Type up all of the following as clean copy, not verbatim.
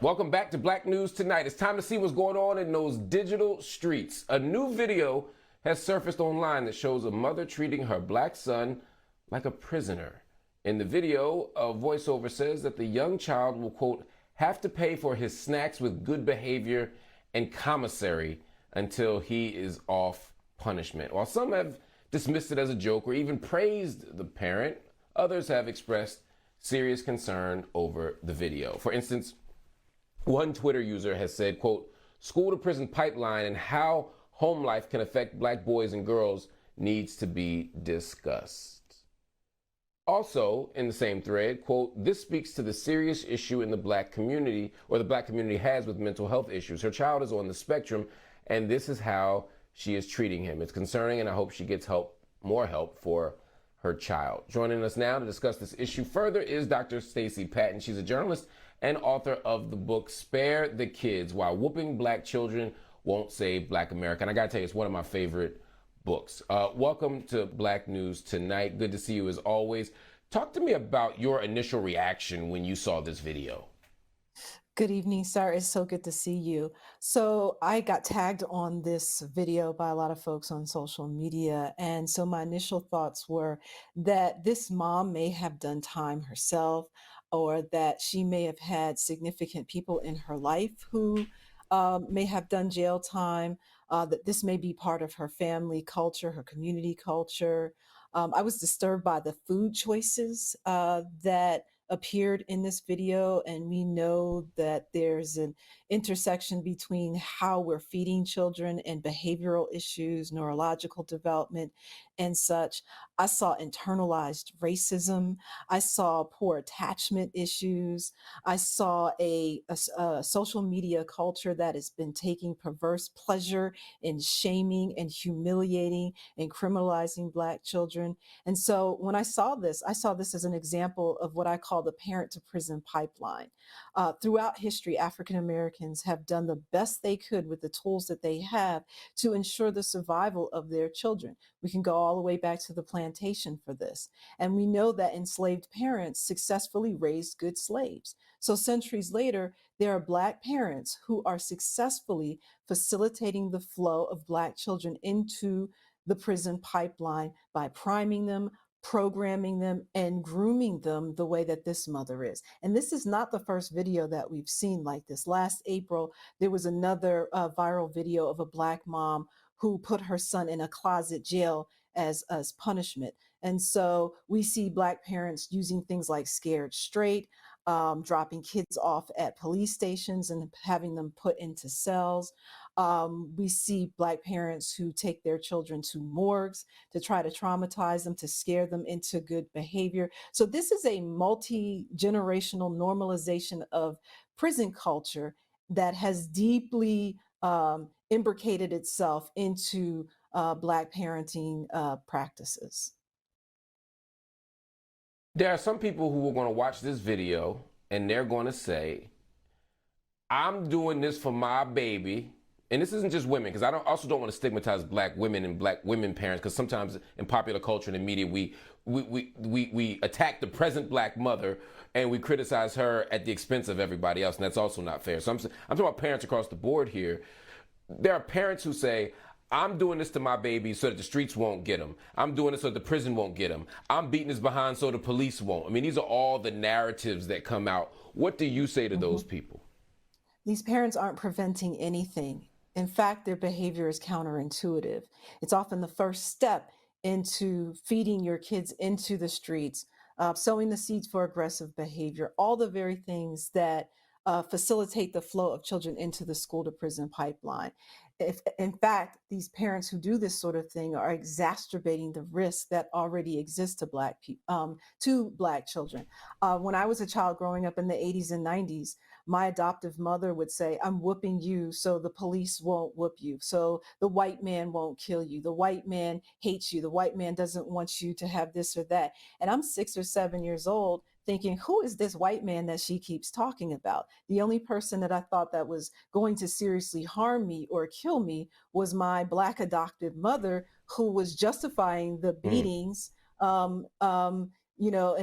Welcome back to Black News Tonight. It's time to see what's going on in those digital streets. A new video has surfaced online that shows a mother treating her black son like a prisoner. In the video, a voiceover says that the young child will, quote, have to pay for his snacks with good behavior and commissary until he is off punishment. While some have dismissed it as a joke or even praised the parent, others have expressed serious concern over the video. For instance, one Twitter user has said, quote, school to prison pipeline and how home life can affect black boys and girls needs to be discussed. Also, in the same thread, quote, this speaks to the serious issue in the black community, or the black community has with mental health issues. Her child is on the spectrum, and this is how she is treating him. It's concerning, and I hope she gets help, more help for her child. Joining us now to discuss this issue further is Dr. Stacey Patton. She's a journalist and author of the book Spare the Kids: Why Whooping Black Children Won't Save Black America. And I gotta tell you, it's one of my favorite books. Welcome to Black News Tonight. Good to see you as always. Talk to me about your initial reaction when you saw this video. Good evening, sir. It's so good to see you. So I got tagged on this video by a lot of folks on social media. And so my initial thoughts were that this mom may have done time herself, or that she may have had significant people in her life who may have done jail time, that this may be part of her family culture, her community culture. I was disturbed by the food choices that appeared in this video, and we know that there's an intersection between how we're feeding children and behavioral issues, neurological development, and such. I saw internalized racism. I saw poor attachment issues. I saw a social media culture that has been taking perverse pleasure in shaming and humiliating and criminalizing Black children. And so when I saw this as an example of what I call the parent to prison pipeline. Throughout history, African Americans have done the best they could with the tools that they have to ensure the survival of their children. We can go all the way back to the plantation for this. And we know that enslaved parents successfully raised good slaves. So centuries later, there are Black parents who are successfully facilitating the flow of Black children into the prison pipeline by priming them, programming them, and grooming them the way that this mother is. And this is not the first video that we've seen like this. Last April, there was another viral video of a Black mom who put her son in a closet jail as punishment. And so we see Black parents using things like scared straight, dropping kids off at police stations and having them put into cells. We see Black parents who take their children to morgues to try to traumatize them, to scare them into good behavior. So this is a multi-generational normalization of prison culture that has deeply imbricated itself into Black parenting practices. There are some people who are going to watch this video and they're going to say, I'm doing this for my baby. And this isn't just women, because I also don't want to stigmatize Black women and Black women parents, because sometimes in popular culture and in media, we attack the present Black mother and we criticize her at the expense of everybody else, and that's also not fair. So I'm talking about parents across the board here. There are parents who say, I'm doing this to my baby so that the streets won't get him. I'm doing this so that the prison won't get him. I'm beating his behind so the police won't. I mean, these are all the narratives that come out. What do you say to those people? These parents aren't preventing anything. In fact, their behavior is counterintuitive. It's often the first step into feeding your kids into the streets, sowing the seeds for aggressive behavior, all the very things that facilitate the flow of children into the school to prison pipeline. If, in fact, these parents who do this sort of thing are exacerbating the risk that already exists to Black children. When I was a child growing up in the 80s and 90s, my adoptive mother would say, I'm whooping you so the police won't whoop you, so the white man won't kill you, the white man hates you, the white man doesn't want you to have this or that. And I'm 6 or 7 years old thinking, who is this white man that she keeps talking about? The only person that I thought that was going to seriously harm me or kill me was my Black adoptive mother, who was justifying the beatings, and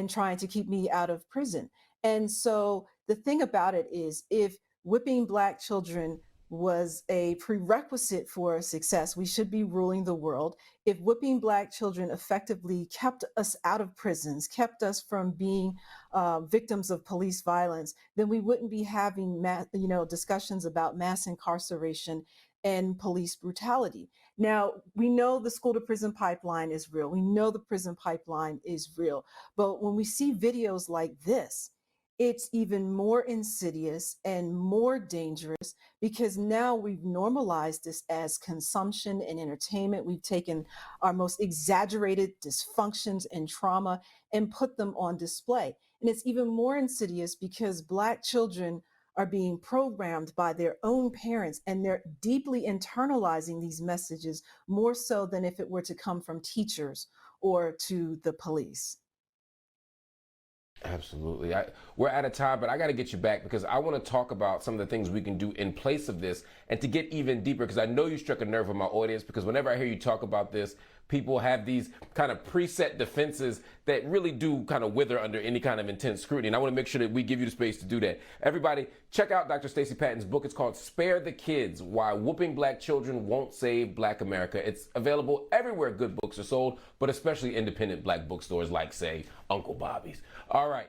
trying to keep me out of prison. And so the thing about it is, if whipping Black children was a prerequisite for success. We should be ruling the world. If whipping Black children effectively kept us out of prisons, kept us from being victims of police violence, then we wouldn't be having discussions about mass incarceration and police brutality. Now, we know the school to prison pipeline is real. We know the prison pipeline is real. But when we see videos like this, it's even more insidious and more dangerous because now we've normalized this as consumption and entertainment. We've taken our most exaggerated dysfunctions and trauma and put them on display. And it's even more insidious because Black children are being programmed by their own parents and they're deeply internalizing these messages more so than if it were to come from teachers or to the police. Absolutely. We're out of time, but I got to get you back because I want to talk about some of the things we can do in place of this and to get even deeper because I know you struck a nerve with my audience because whenever I hear you talk about this, people have these kind of preset defenses that really do kind of wither under any kind of intense scrutiny. And I want to make sure that we give you the space to do that. Everybody, check out Dr. Stacey Patton's book. It's called Spare the Kids, Why Whooping Black Children Won't Save Black America. It's available everywhere good books are sold, but especially independent Black bookstores like, say, Uncle Bobby's. All right.